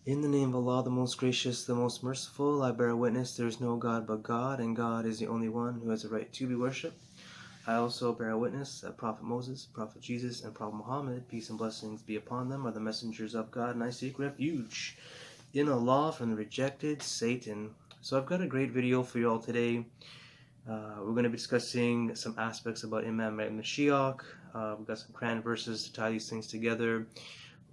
In the name of Allah, the most gracious, the most merciful, I bear witness there is no God but God, and God is the only one who has a right to be worshipped. I also bear witness that Prophet Moses, Prophet Jesus, and Prophet Muhammad, peace and blessings be upon them, are the messengers of God, and I seek refuge in Allah from the rejected Satan. So I've got a great video for you all today. We're going to be discussing some aspects about Imam Mahdi and Mashiach. We've got some Quran verses to tie these things together.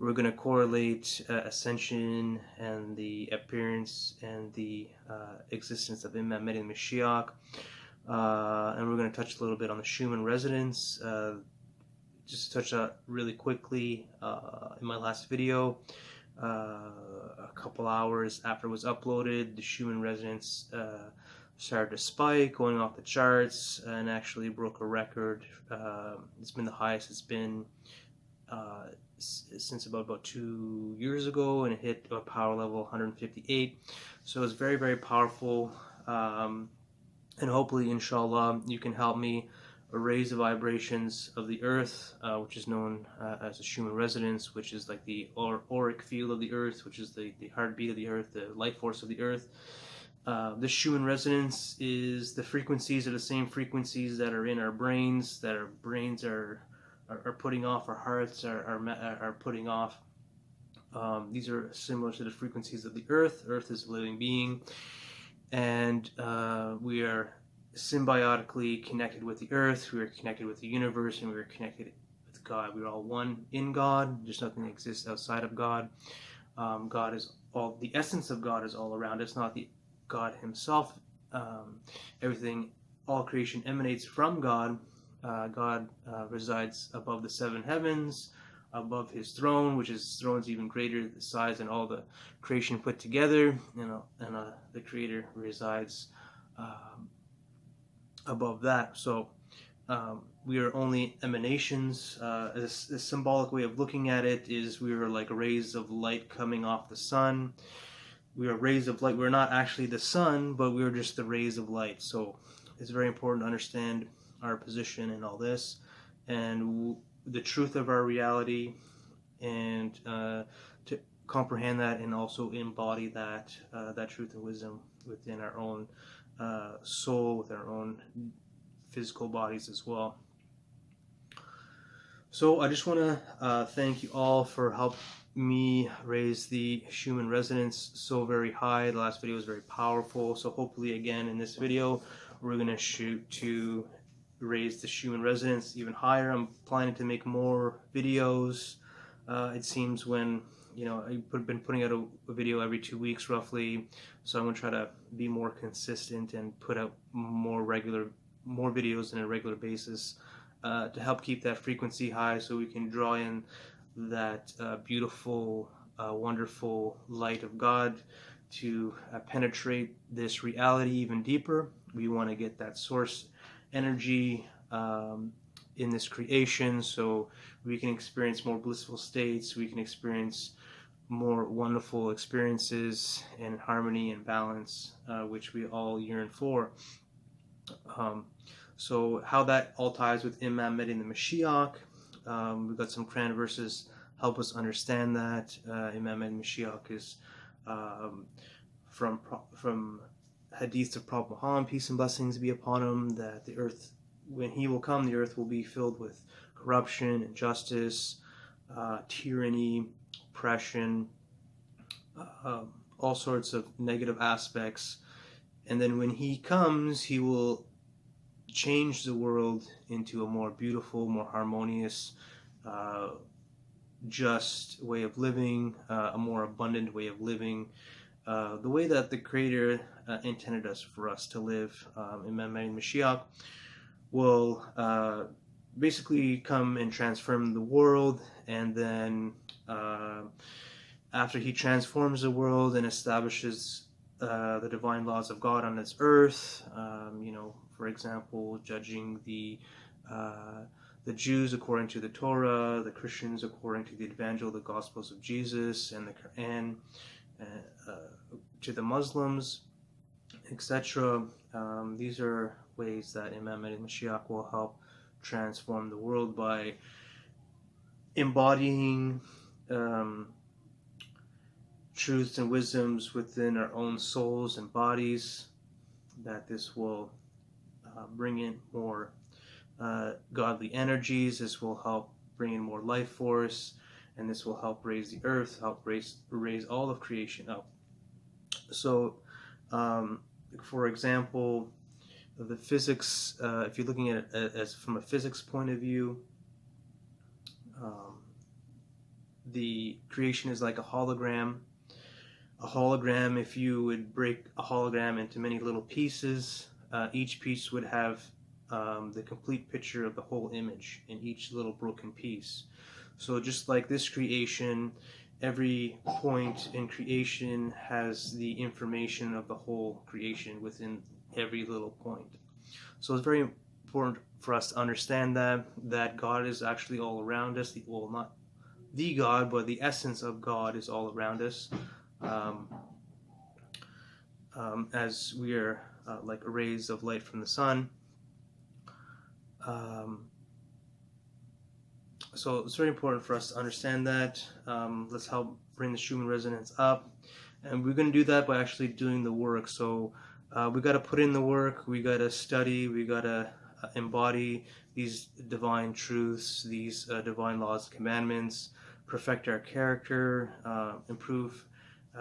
We're going to correlate Ascension and the appearance and the existence of Imam Mahdi and Mashiach. And we're going to touch a little bit on the Schumann resonance. Just to touch on really quickly, in my last video, a couple hours after it was uploaded, the Schumann resonance started to spike, going off the charts, and actually broke a record. It's been the highest it's been since about 2 years ago, and it hit a power level 158. So it's very, very powerful. And hopefully, inshallah, you can help me raise the vibrations of the earth, which is known as the Schumann resonance, which is like the auric field of the earth, which is the heartbeat of the earth, the life force of the earth. The Schumann resonance is the frequencies are the same frequencies that are in our brains, that our brains are putting off, our hearts are putting off. These are similar to the frequencies of the earth. Earth is a living being, and we are symbiotically connected with the earth. We are connected with the universe, and we are connected with God. We're all one in God. There's nothing that exists outside of God. God is all. The essence of God is all around us, not the God Himself. Everything, all creation emanates from God. God resides above the seven heavens, above His throne, which is throne's even greater the size than all the creation put together. And the Creator resides above that. So we are only emanations. A symbolic way of looking at it is we are like rays of light coming off the sun. We are rays of light. We're not actually the sun, but we're just the rays of light. So it's very important to understand our position in all this and the truth of our reality, and to comprehend that and also embody that truth and wisdom within our own soul, with our own physical bodies as well. So I just want to thank you all for helping me raise the Schumann resonance so very high. The last video was very powerful, so hopefully again in this video we're going to shoot to raise the Schumann resonance even higher. I'm planning to make more videos. It seems when I've been putting out a video every 2 weeks roughly, so I'm going to try to be more consistent and put out more videos on a regular basis to help keep that frequency high, so we can draw in that beautiful, wonderful light of God to penetrate this reality even deeper. We want to get that source energy in this creation, so we can experience more blissful states, we can experience more wonderful experiences in harmony and balance, which we all yearn for. So how that all ties with Imam Mahdi and the Mashiach, we've got some Quran verses help us understand that. Imam Mahdi and Mashiach is from hadith of Prophet Muhammad, peace and blessings be upon him, that the earth, when he will come, the earth will be filled with corruption, injustice, tyranny, oppression, all sorts of negative aspects. And then when he comes, he will change the world into a more beautiful, more harmonious, just way of living, a more abundant way of living, the way that the Creator intended for us to live. Imam Mahdi and Mashiach will basically come and transform the world, and then after he transforms the world and establishes the divine laws of God on this earth, for example, judging the Jews according to the Torah, the Christians according to the Evangel, the Gospels of Jesus, and the Quran, to the Muslims, etc. These are ways that Imam Mahdi and Mashiach will help transform the world by embodying truths and wisdoms within our own souls and bodies, that this will bring in more godly energies. This will help bring in more life force, and this will help raise the earth, help raise all of creation up. So, for example, the physics, if you're looking at it as from a physics point of view, the creation is like a hologram. A hologram, if you would break a hologram into many little pieces, each piece would have the complete picture of the whole image in each little broken piece. So just like this creation, every point in creation has the information of the whole creation within every little point. So it's very important for us to understand that God is actually all around us. Well, not the God, but the essence of God is all around us. As we are like rays of light from the sun. So it's very important for us to understand that. Let's help bring the Schumann resonance up. And we're going to do that by actually doing the work. So we got to put in the work, we got to study, we got to embody these divine truths, these divine laws and commandments, perfect our character, improve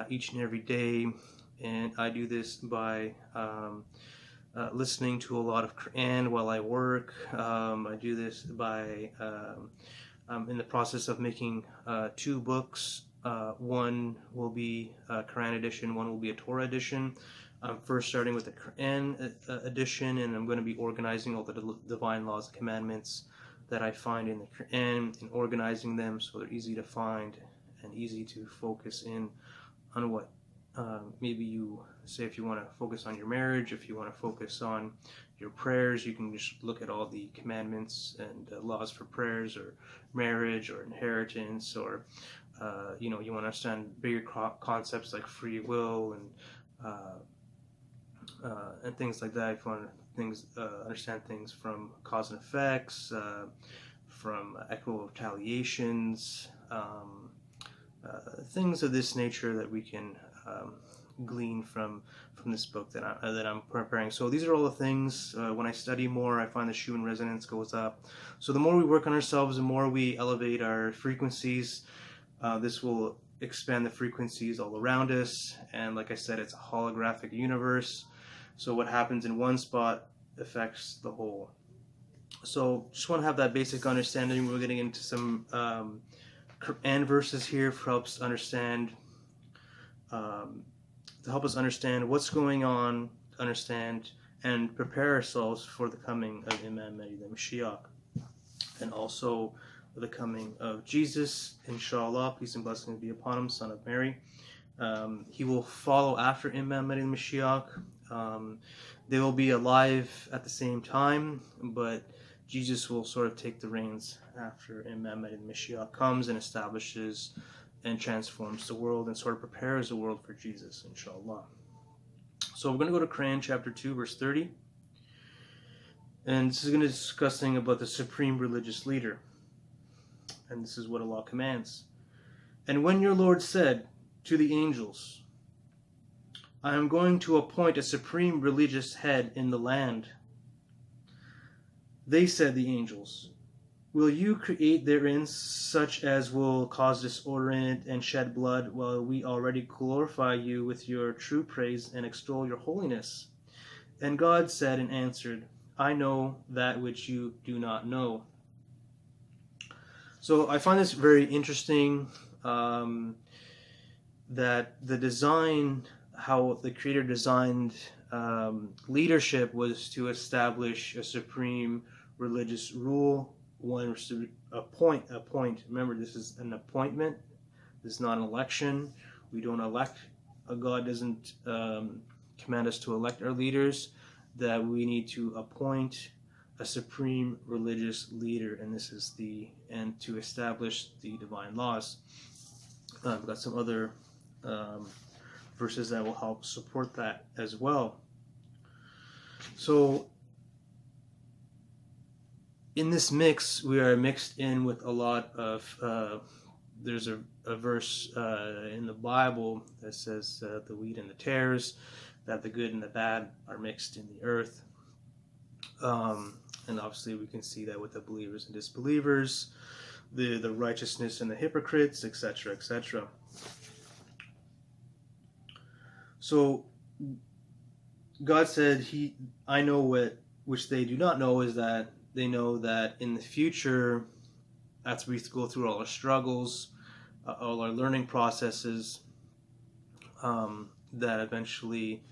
each and every day. And I do this by listening to a lot of Quran while I work. I do this by I'm in the process of making 2 books. One will be a Quran edition, one will be a Torah edition. I'm first starting with the Quran edition, and I'm going to be organizing all the divine laws and commandments that I find in the Quran and organizing them so they're easy to find and easy to focus in on what maybe you say. If you want to focus on your marriage, if you want to focus on your prayers, you can just look at all the commandments and laws for prayers or marriage or inheritance, or you want to understand bigger concepts like free will and things like that. If you want to understand things from cause and effects, from equitable retaliations, things of this nature that we can glean from this book that I'm preparing. So these are all the things. When I study more, I find the Schumann resonance goes up. So the more we work on ourselves, the more we elevate our frequencies. This will expand the frequencies all around us. And like I said, it's a holographic universe. So what happens in one spot affects the whole. So just want to have that basic understanding. We're getting into some Quran verses here for helps understand. To help us understand what's going on, understand and prepare ourselves for the coming of Imam Mahdi, the Mashiach, and also the coming of Jesus, inshallah, peace and blessings be upon him, son of Mary. He will follow after Imam Mahdi, the Mashiach. They will be alive at the same time, but Jesus will sort of take the reins after Imam Mahdi, the Mashiach, comes and establishes and transforms the world and sort of prepares the world for Jesus, inshallah. So we're going to go to Quran chapter 2, verse 30. And this is going to be discussing about the supreme religious leader. And this is what Allah commands. And when your Lord said to the angels, I am going to appoint a supreme religious head in the land. They said, the angels, will you create therein such as will cause disorder in it and shed blood, while we already glorify you with your true praise and extol your holiness? And God said and answered, I know that which you do not know. So I find this very interesting, that the design, how the Creator designed leadership was to establish a supreme religious rule. One was to appoint. Remember, this is an appointment. This is not an election. We don't elect. God doesn't command us to elect our leaders. That we need to appoint a supreme religious leader, and this is and to establish the divine laws. I've got some other verses that will help support that as well. So in this mix, we are mixed in with a lot of, there's a a verse in the Bible that says the wheat and the tares, that the good and the bad are mixed in the earth. And obviously we can see that with the believers and disbelievers, the righteousness and the hypocrites, etc., etc. So God said, I know what which they do not know, is that they know that in the future, after we go through all our struggles, all our learning processes, that eventually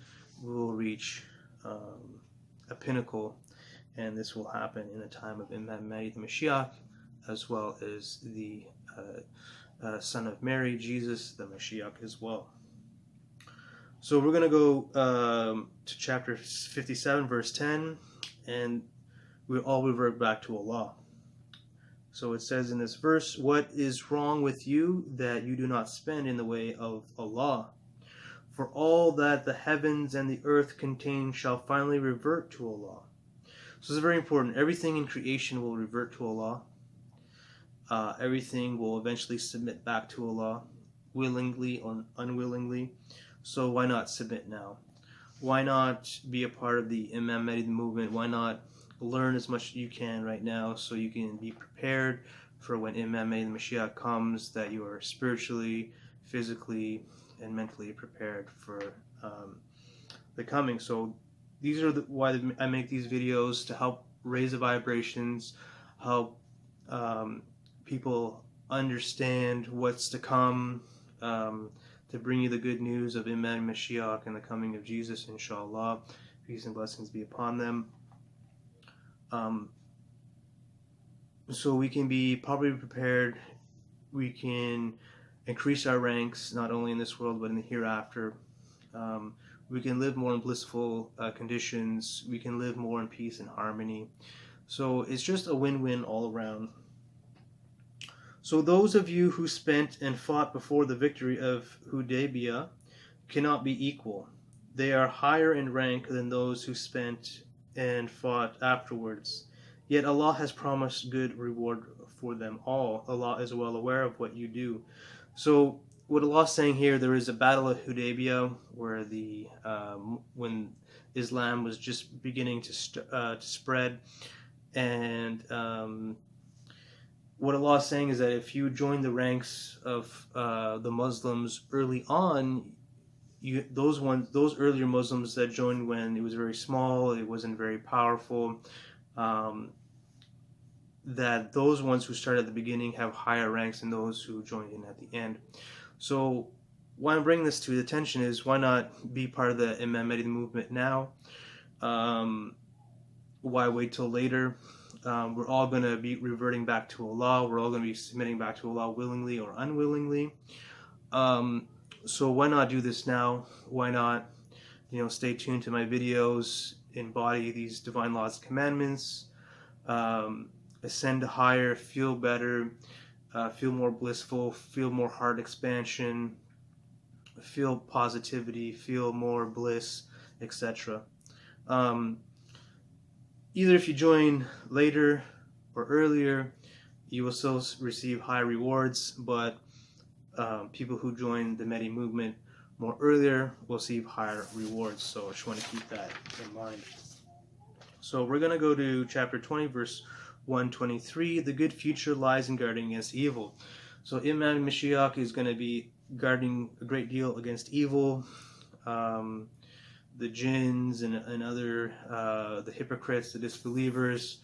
we will reach a pinnacle, and this will happen in the time of Imam Mahdi the Mashiach, as well as the son of Mary, Jesus the Mashiach as well. So we're going to go to chapter 57, verse 10, and we all revert back to Allah. So it says in this verse, "What is wrong with you that you do not spend in the way of Allah? For all that the heavens and the earth contain shall finally revert to Allah." So it's very important. Everything in creation will revert to Allah. Everything will eventually submit back to Allah, willingly or unwillingly. So why not submit now? Why not be a part of the Imam Mahdi movement? Why not learn as much as you can right now so you can be prepared for when Imam Mahdi the Mashiach comes, that you are spiritually, physically, and mentally prepared for the coming. So these are why I make these videos, to help raise the vibrations, help people understand what's to come, to bring you the good news of Imam Mashiach and the coming of Jesus, inshallah. Peace and blessings be upon them. So we can be properly prepared. We can increase our ranks, not only in this world, but in the hereafter. We can live more in blissful conditions. We can live more in peace and harmony. So it's just a win-win all around. So those of you who spent and fought before the victory of Hudaibiyah cannot be equal. They are higher in rank than those who spent and fought afterwards. Yet Allah has promised good reward for them all. Allah is well aware of what you do. So what Allah is saying here, there is a battle of Hudaibiyah where when Islam was just beginning to spread, and what Allah is saying is that if you join the ranks of the Muslims early on, those earlier Muslims that joined when it was very small, it wasn't very powerful, that those ones who started at the beginning have higher ranks than those who joined in at the end. So why I'm bringing this to the attention is, why not be part of the Imam Mahdi movement now? Why wait till later? We're all going to be reverting back to Allah. We're all going to be submitting back to Allah willingly or unwillingly. So why not do this now? Why not, stay tuned to my videos, embody these divine laws, commandments, ascend higher, feel better, feel more blissful, feel more heart expansion, feel positivity, feel more bliss, etc. Either if you join later or earlier, you will still receive high rewards, but people who join the Mahdi movement more earlier will receive higher rewards. So I just want to keep that in mind. So we're going to go to chapter 20, verse 123. The good future lies in guarding against evil. So Imam Mashiach is going to be guarding a great deal against evil. The jinns and other, the hypocrites, the disbelievers,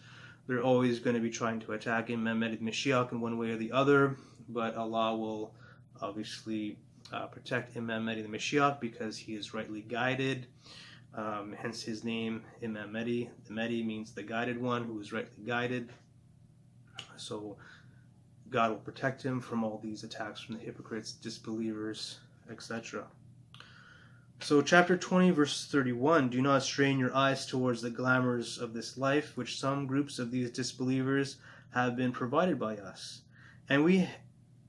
they're always going to be trying to attack Imam Mahdi Mashiach in one way or the other, but Allah will obviously protect Imam Mahdi the Mashiach because he is rightly guided. Hence his name, Imam Mahdi. The Mahdi means the guided one, who is rightly guided. So God will protect him from all these attacks from the hypocrites, disbelievers, etc. So chapter 20, verse 31, "Do not strain your eyes towards the glamours of this life, which some groups of these disbelievers have been provided by us, and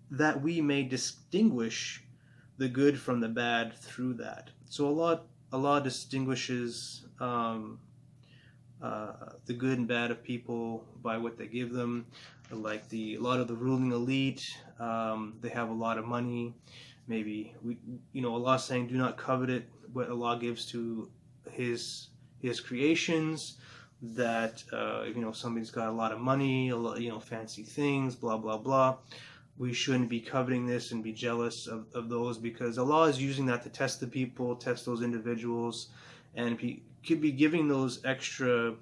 that we may distinguish the good from the bad through that." So Allah distinguishes the good and bad of people by what they give them. Like a lot of the ruling elite, they have a lot of money. Maybe Allah is saying, do not covet it what Allah gives to His creations. That somebody's got a lot of money, a lot, fancy things, blah blah blah. We shouldn't be coveting this and be jealous of those, because Allah is using that to test the people, test those individuals, and He could be giving those extra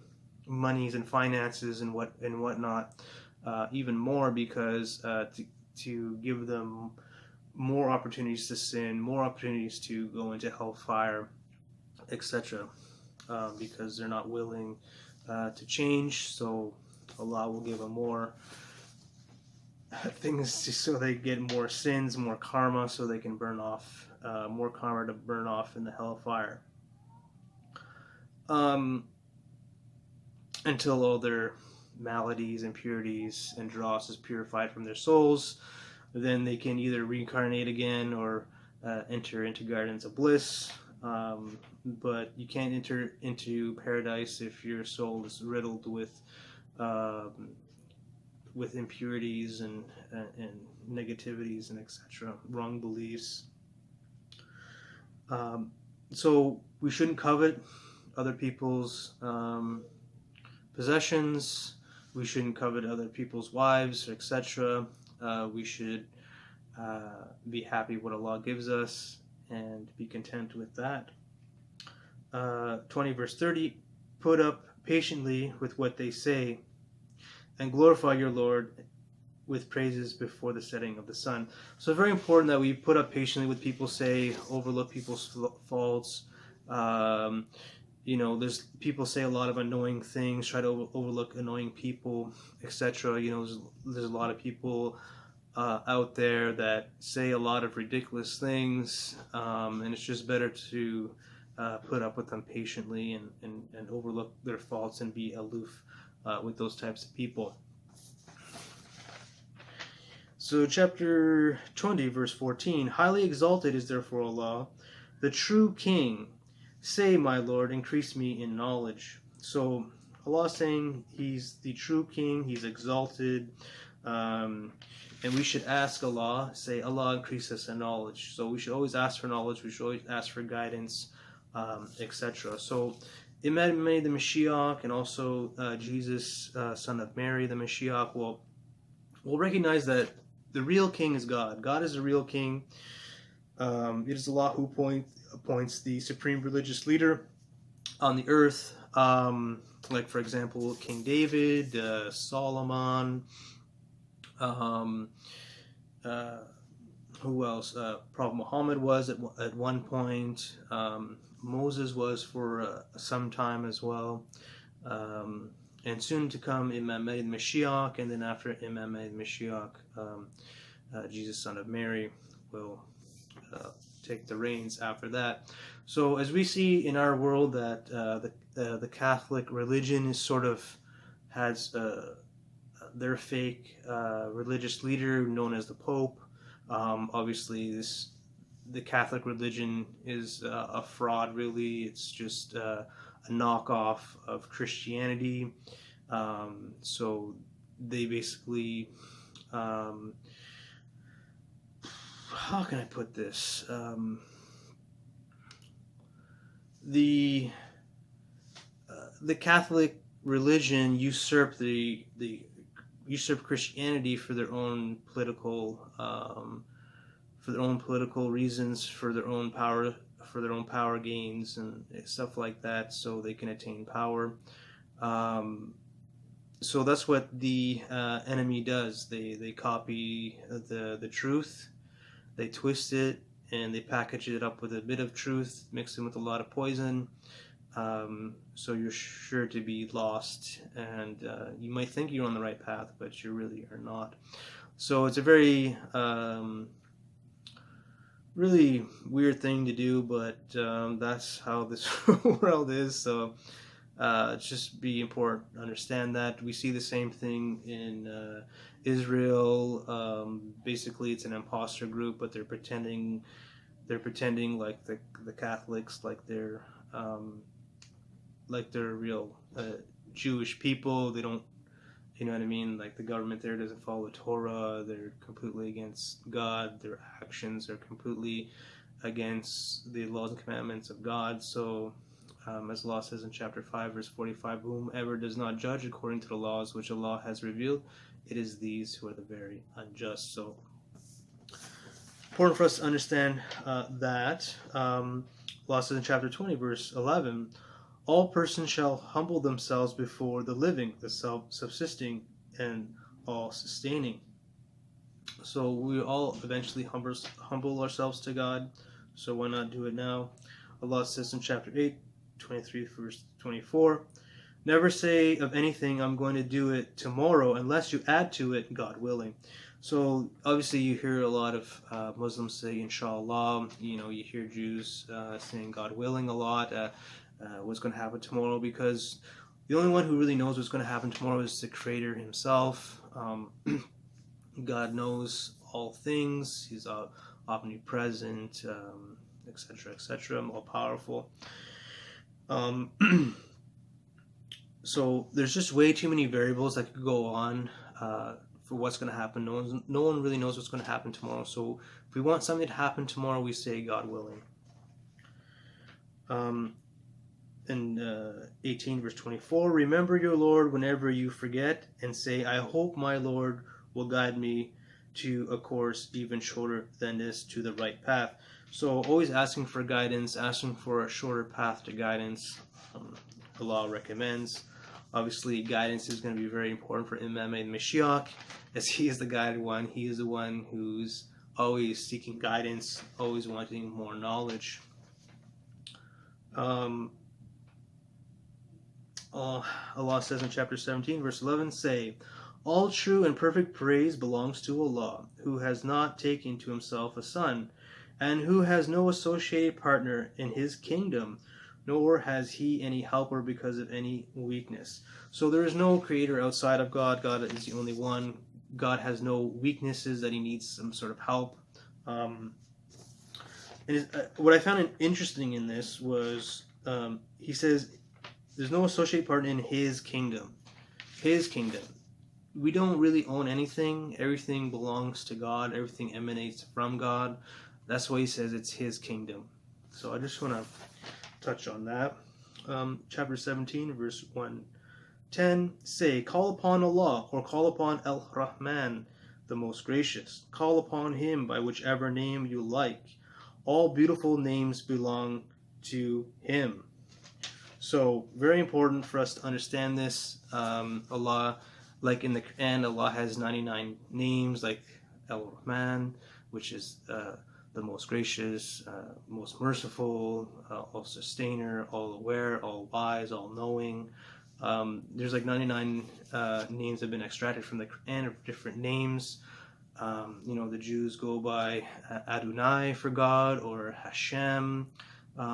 monies and finances and whatnot even more, because to give them more opportunities to sin, more opportunities to go into hellfire, etc. Because they're not willing to change. So Allah will give them more things so they get more sins, more karma, so they can burn off, more karma to burn off in the hellfire. Until all their maladies, impurities, and dross is purified from their souls, then they can either reincarnate again or enter into gardens of bliss. But you can't enter into paradise if your soul is riddled with impurities and negativities and etc., wrong beliefs. So we shouldn't covet other people's possessions. We shouldn't covet other people's wives, etc. We should be happy what Allah gives us and be content with that. 20 verse 30, put up patiently with what they say and glorify your Lord with praises before the setting of the sun. So it's very important that we put up patiently with people say, overlook people's faults. There's people say a lot of annoying things, try to overlook annoying people, etc. There's a lot of people out there that say a lot of ridiculous things, and it's just better to put up with them patiently and overlook their faults and be aloof with those types of people. So chapter 20 verse 14, highly exalted is therefore Allah, the true King. Say, my Lord, increase me in knowledge. So Allah is saying He's the true King, He's exalted, and we should ask Allah, say, Allah, increase us in knowledge. So we should always ask for knowledge, we should always ask for guidance, etc. So Imam Mahdi the Mashiach, and also Jesus, son of Mary the Mashiach, will recognize that the real King is God. God is the real King. It is Allah who appoints the supreme religious leader on the earth. Like, for example, King David, Solomon, who else? Prophet Muhammad was at one point. Moses was for some time as well. And soon to come, Imam Mahdi the Mashiach, and then after Imam Mahdi the Mashiach, Jesus, son of Mary, will take the reins after that. So as we see in our world that the Catholic religion is sort of has their fake religious leader known as the Pope. Obviously, the Catholic religion is a fraud. Really, it's just a knockoff of Christianity. So they basically, how can I put this? The Catholic religion usurped usurp Christianity for their own political reasons, for their own power gains and stuff like that, so they can attain power. So that's what the enemy does. They copy the truth, they twist it, and they package it up with a bit of truth, mix it with a lot of poison. So you're sure to be lost, and you might think you're on the right path, but you really are not. So it's a very really weird thing to do, but that's how this world is. So it's just be important to understand that. We see the same thing in Israel. Basically, it's an imposter group, but they're pretending like the Catholics, like they're like they're real Jewish people. They don't, you know what I mean? Like the government there doesn't follow Torah. They're completely against God. Their actions are completely against the laws and commandments of God. So, as Allah says in chapter 5, verse 45, whomever does not judge according to the laws which Allah has revealed, it is these who are the very unjust. So, important for us to understand that. Allah says in chapter 20, verse 11, all persons shall humble themselves before the living, the self-subsisting, and all-sustaining. So we all eventually humble ourselves to God, so why not do it now? Allah says in chapter 8, 23, verse 24, never say of anything, I'm going to do it tomorrow, unless you add to it, God willing. So obviously you hear a lot of Muslims say, inshallah, you hear Jews saying God willing a lot, what's going to happen tomorrow, because the only one who really knows what's going to happen tomorrow is the Creator himself. God knows all things. He's omnipresent, etc., etc., all powerful. So there's just way too many variables that could go on for what's going to happen. No one really knows what's going to happen tomorrow. So if we want something to happen tomorrow, we say God willing. In 18 verse 24, remember your Lord whenever you forget, and say, I hope my Lord will guide me to a course even shorter than this, to the right path. So always asking for guidance, asking for a shorter path to guidance, Allah recommends. Obviously guidance is going to be very important for Imam Mahdi Mashiach, as he is the guided one. He is the one who's always seeking guidance, always wanting more knowledge. Allah says in chapter 17, verse 11, say, all true and perfect praise belongs to Allah, who has not taken to himself a son, and who has no associated partner in his kingdom, nor has he any helper because of any weakness. So there is no creator outside of God. God is the only one. God has no weaknesses that he needs some sort of help. What I found interesting in this was he says there's no associate partner in his kingdom. His kingdom. We don't really own anything. Everything belongs to God. Everything emanates from God. That's why he says it's his kingdom. So I just want to touch on that. Chapter 17, verse 110, say, call upon Allah, or call upon El-Rahman, the most gracious. Call upon him by whichever name you like. All beautiful names belong to him. So very important for us to understand this. Allah, like in the Quran, Allah has 99 names, like El-Rahman, which is the most gracious, most merciful, all sustainer, all aware, all wise, all knowing. There's like 99 names that have been extracted from the Quran of different names. The Jews go by Adonai for God, or Hashem.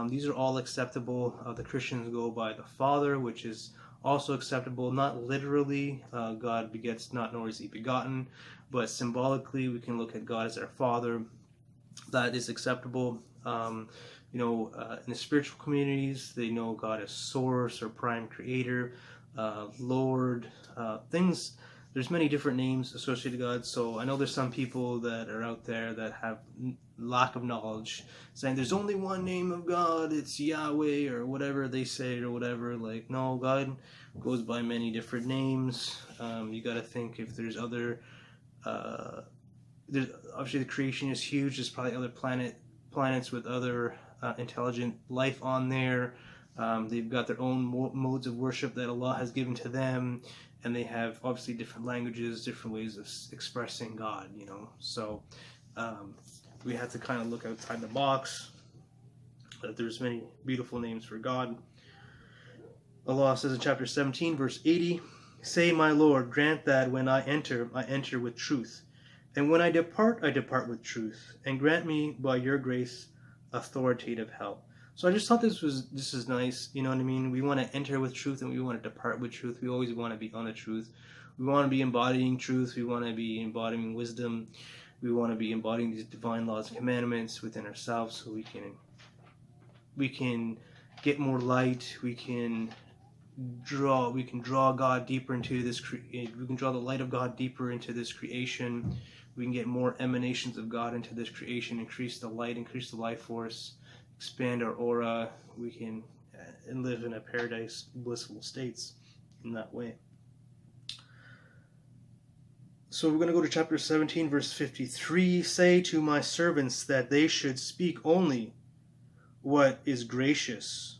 These are all acceptable. The Christians go by the Father, which is also acceptable. Not literally, God begets not, nor is he begotten, but symbolically we can look at God as our Father. That is acceptable. In the spiritual communities, they know God as Source or Prime Creator, Lord, things. There's many different names associated with God. So I know there's some people that are out there that have lack of knowledge, saying there's only one name of God, it's Yahweh, or whatever they say, or whatever. Like, no, God goes by many different names. You got to think if there's other. There's obviously the creation is huge. There's probably other planets with other intelligent life on there. They've got their own modes of worship that Allah has given to them, and they have obviously different languages, different ways of expressing God. So we have to kind of look outside the box. There's many beautiful names for God. Allah says in chapter 17, verse 80, say, my Lord, grant that when I enter with truth. And when I depart with truth, and grant me by your grace authoritative help. So I just thought this is nice. You know what I mean? We want to enter with truth, and we want to depart with truth. We always want to be on the truth. We want to be embodying truth. We want to be embodying wisdom. We want to be embodying these divine laws and commandments within ourselves, so we can get more light. We can draw God deeper into this. We can draw the light of God deeper into this creation. We can get more emanations of God into this creation. Increase the light. Increase the life force. Expand our aura. We can and live in a paradise, blissful states in that way. So we're going to go to chapter 17, verse 53. Say to my servants that they should speak only what is gracious,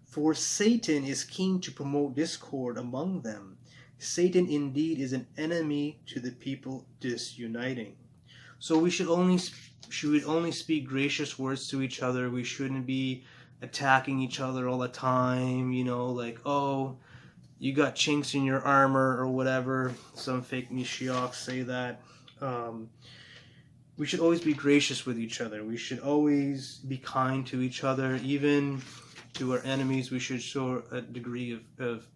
for Satan is keen to promote discord among them. Satan indeed is an enemy to the people disuniting. So we should only speak gracious words to each other. We shouldn't be attacking each other all the time, like, oh, you got chinks in your armor or whatever. Some fake Mashiach say that. We should always be gracious with each other. We should always be kind to each other, even to our enemies. We should show a degree of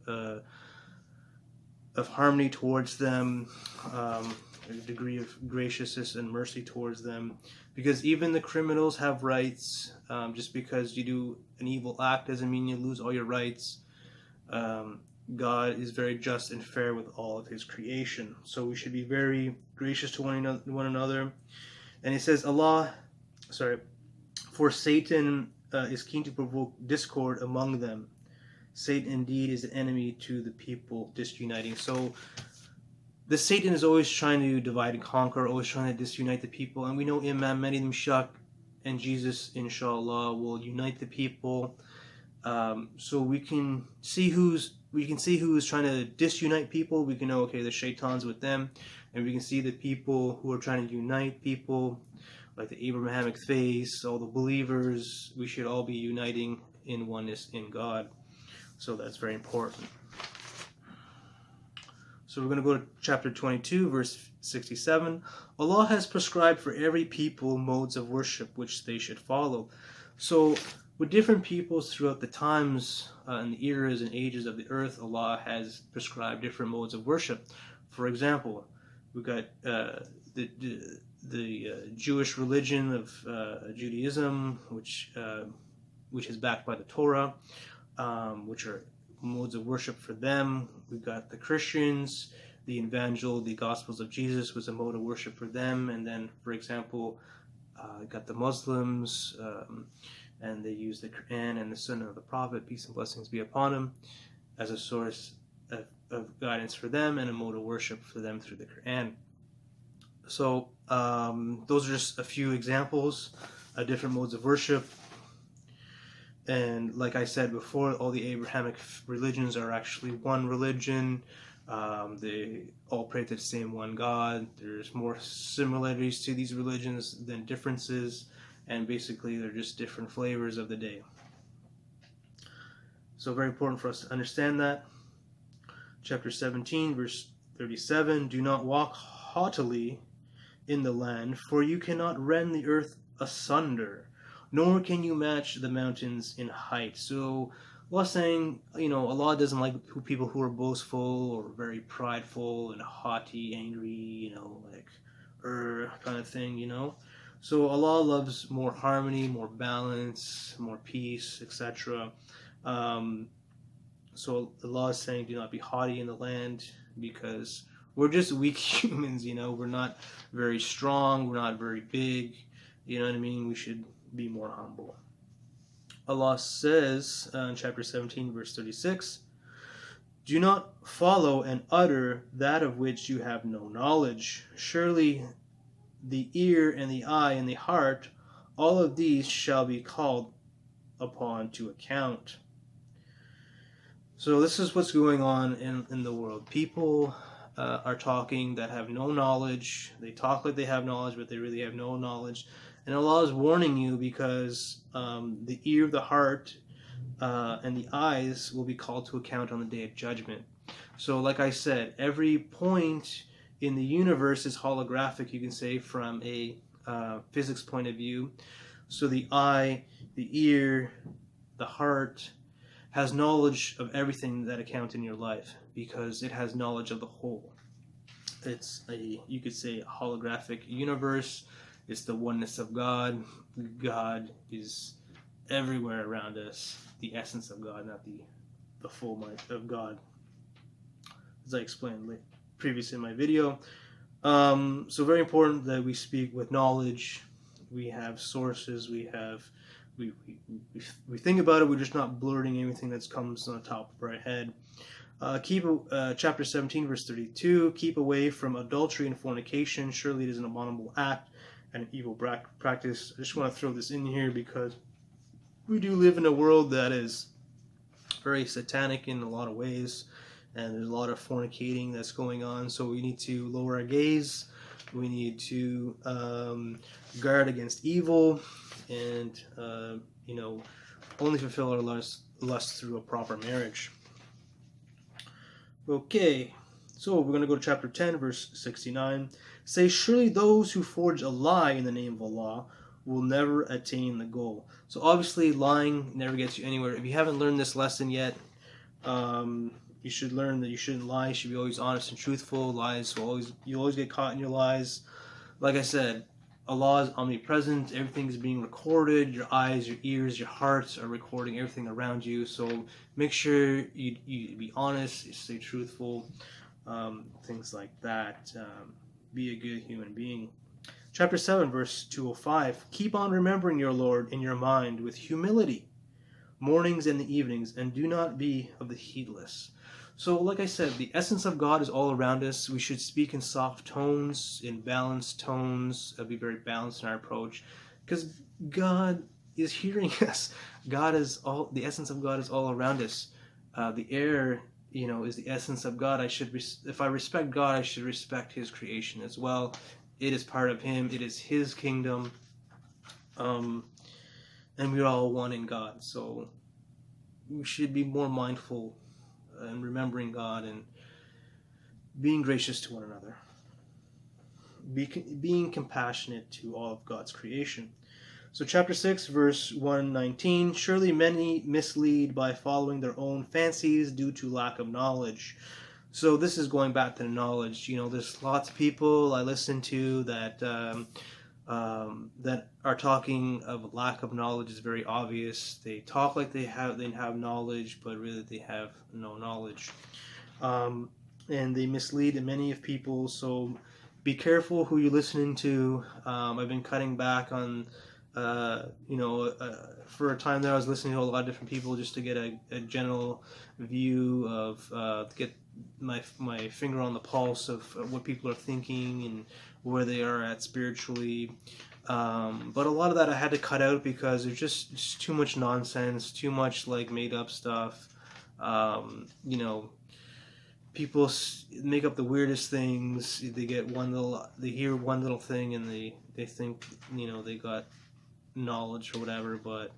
harmony towards them, a degree of graciousness and mercy towards them. Because even the criminals have rights. Just because you do an evil act doesn't mean you lose all your rights. God is very just and fair with all of his creation. So we should be very gracious to one another. And it says, for Satan is keen to provoke discord among them. Satan indeed is an enemy to the people disuniting. So the Satan is always trying to divide and conquer, always trying to disunite the people. And we know Imam Mahdi, Mashiach, and Jesus, inshallah, will unite the people. So we can see who's trying to disunite people. We can know, okay, the shaitan's with them, and we can see the people who are trying to unite people, like the Abrahamic faith, all the believers. We should all be uniting in oneness in God. So that's very important. So we're going to go to chapter 22, verse 67. Allah has prescribed for every people modes of worship which they should follow. So with different peoples throughout the times and the eras and ages of the earth, Allah has prescribed different modes of worship. For example, we've got the Jewish religion of Judaism, which is backed by the Torah, which are modes of worship for them. We've got the Christians, the Evangel, the Gospels of Jesus was a mode of worship for them. And then, for example, got the Muslims, and they use the Quran and the Sunnah of the Prophet, peace and blessings be upon him, as a source of guidance for them and a mode of worship for them through the Quran. So those are just a few examples of different modes of worship. And like I said before, all the Abrahamic religions are actually one religion. They all pray to the same one God. There's more similarities to these religions than differences. And basically, they're just different flavors of the day. So very important for us to understand that. Chapter 17, verse 37. Do not walk haughtily in the land, for you cannot rend the earth asunder, nor can you match the mountains in height. So Allah saying, Allah doesn't like people who are boastful or very prideful and haughty, angry, kind of thing, So Allah loves more harmony, more balance, more peace, etc. So Allah is saying, do not be haughty in the land, because we're just weak humans, We're not very strong, we're not very big, you know what I mean? We should be more humble. Allah says in chapter 17, verse 36, do not follow and utter that of which you have no knowledge. Surely the ear and the eye and the heart, all of these shall be called upon to account. So this is what's going on in the world. People are talking that have no knowledge. They talk like they have knowledge, but they really have no knowledge. And Allah is warning you, because the ear, the heart, and the eyes will be called to account on the day of judgment. So like I said, every point in the universe is holographic, you can say, from a physics point of view. So the eye, the ear, the heart has knowledge of everything that accounts in your life, because it has knowledge of the whole. It's you could say, a holographic universe. It's the oneness of God. God is everywhere around us, the essence of God, not the full mind of God, as I explained previously in my video. So very important that we speak with knowledge. We have sources. We think about it. We're just not blurting anything that comes on the top of our head. Chapter 17, verse 32. Keep away from adultery and fornication. Surely it is an abominable act and an evil practice. I just want to throw this in here because we do live in a world that is very satanic in a lot of ways, and there's a lot of fornicating that's going on. So we need to lower our gaze. We need to guard against evil, and only fulfill our lust through a proper marriage. Okay, so we're going to go to chapter 10, verse 69. Say, surely those who forge a lie in the name of Allah will never attain the goal. So obviously lying never gets you anywhere. If you haven't learned this lesson yet, you should learn that you shouldn't lie. You should be always honest and truthful. You always get caught in your lies. Like I said, Allah is omnipresent. Everything is being recorded. Your eyes, your ears, your hearts are recording everything around you. So make sure you be honest, you stay truthful, things like that. Be a good human being. Chapter 7, verse 205. Keep on remembering your Lord in your mind with humility, mornings and the evenings, and do not be of the heedless. So, like I said, the essence of God is all around us. We should speak in soft tones, in balanced tones, be very balanced in our approach, because God is hearing us. The essence of God is all around us. The air, is the essence of God. If I respect God, I should respect His creation as well. It is part of Him. It is His kingdom. And we're all one in God. So we should be more mindful and remembering God and being gracious to one another. Being compassionate to all of God's creation. So chapter 6, verse 119. Surely many mislead by following their own fancies due to lack of knowledge. So this is going back to the knowledge. There's lots of people I listen to that that are talking of lack of knowledge is very obvious. They talk like they have knowledge, but really they have no knowledge, and they mislead many of people. So be careful who you're listening to. I've been cutting back on. For a time there, I was listening to a lot of different people just to get a general view of, to get my finger on the pulse of what people are thinking and where they are at spiritually. But a lot of that I had to cut out because there's just too much nonsense, too much made up stuff. People make up the weirdest things. They hear one little thing and they think they got knowledge or whatever, but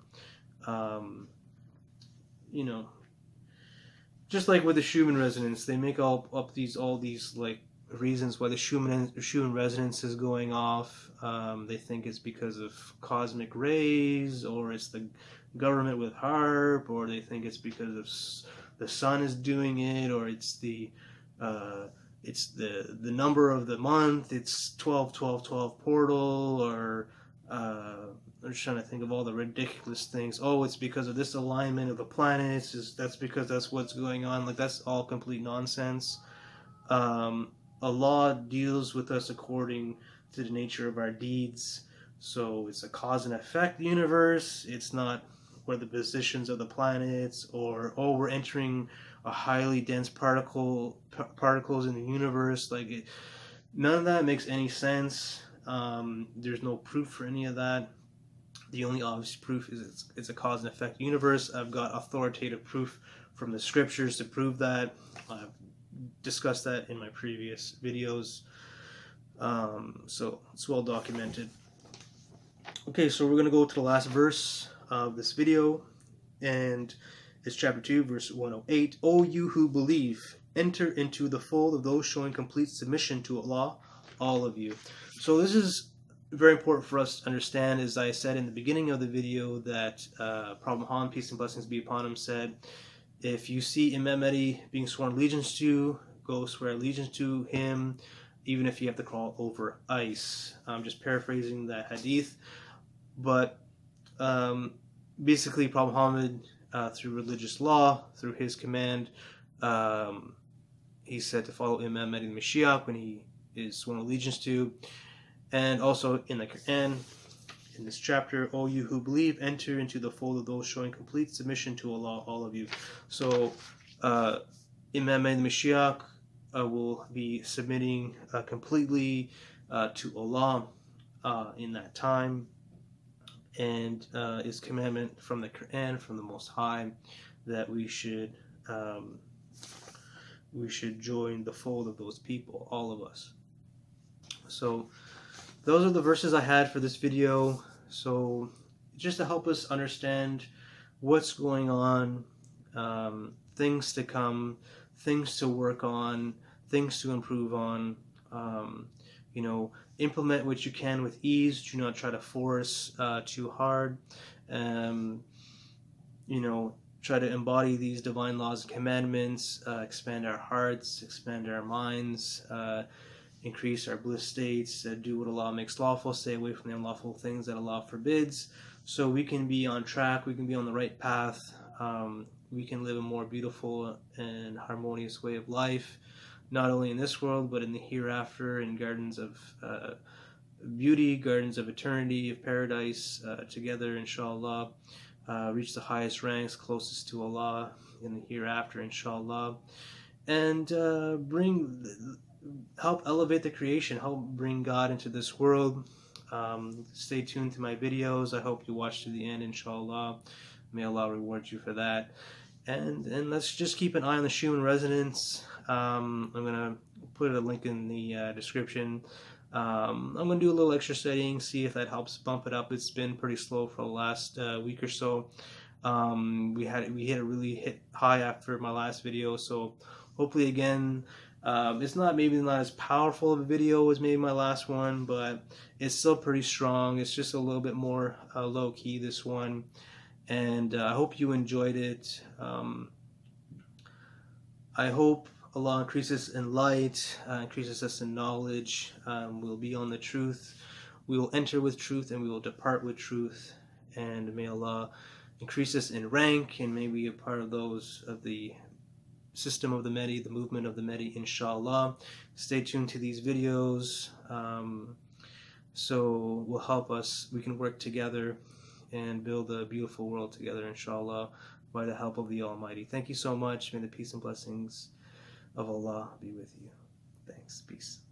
just like with the Schumann resonance, they make up all these reasons why the Schumann resonance is going off. They think it's because of cosmic rays, or it's the government with HARP, or they think it's because of the sun is doing it, or it's the number of the month. It's 12 portal, or I'm just trying to think of all the ridiculous things. Oh, it's because of this alignment of the planets. That's because that's what's going on. That's all complete nonsense. Allah deals with us according to the nature of our deeds. So it's a cause and effect universe. It's not where the positions of the planets, or we're entering a highly dense particles in the universe. None of that makes any sense. There's no proof for any of that. The only obvious proof is it's a cause and effect universe. I've got authoritative proof from the scriptures to prove that. I've discussed that in my previous videos. So it's well documented. Okay, so we're going to go to the last verse of this video, and it's chapter 2, verse 108. O you who believe, enter into the fold of those showing complete submission to Allah, all of you. So this is very important for us to understand. As I said in the beginning of the video, that Prophet Muhammad, peace and blessings be upon him, said, if you see Imam Mahdi being sworn allegiance to, go swear allegiance to him, even if you have to crawl over ice. I'm just paraphrasing that hadith. But basically Prophet Muhammad, through religious law, through his command, he said to follow Imam Mahdi the Mashiach when he is sworn allegiance to. And also in the Quran, in this chapter, "O you who believe, enter into the fold of those showing complete submission to Allah, all of you." So Imam Mahdi the Mashiach will be submitting completely to Allah in that time, and is commandment from the Quran, from the Most High, that we should join the fold of those people, all of us. So those are the verses I had for this video. So just to help us understand what's going on, things to come, things to work on, things to improve on. Implement what you can with ease. Do not try to force too hard. Try to embody these divine laws and commandments, expand our hearts, expand our minds, increase our bliss states, do what Allah makes lawful, stay away from the unlawful things that Allah forbids, so we can be on track, we can be on the right path, we can live a more beautiful and harmonious way of life, not only in this world, but in the hereafter, in gardens of beauty, gardens of eternity, of paradise, together, inshallah. Reach the highest ranks, closest to Allah in the hereafter, inshallah, and help elevate the creation, help bring God into this world. Stay tuned to my videos. I hope you watch to the end, inshallah. May Allah reward you for that. And let's just keep an eye on the Schumann resonance. I'm gonna put a link in the description. I'm going to do a little extra studying, see if that helps bump it up. It's been pretty slow for the last week or so. We hit a really hit high after my last video, so hopefully again, it's maybe not as powerful of a video as maybe my last one, but it's still pretty strong. It's just a little bit more low-key, this one, and I hope you enjoyed it. I hope Allah increases in light, increases us in knowledge. We'll be on the truth. We will enter with truth and we will depart with truth. And may Allah increase us in rank, and may we be a part of those of the system of the Mahdi, the movement of the Mahdi, inshallah. Stay tuned to these videos. So will help us. We can work together and build a beautiful world together, inshallah, by the help of the Almighty. Thank you so much. May the peace and blessings of Allah be with you. Thanks. Peace.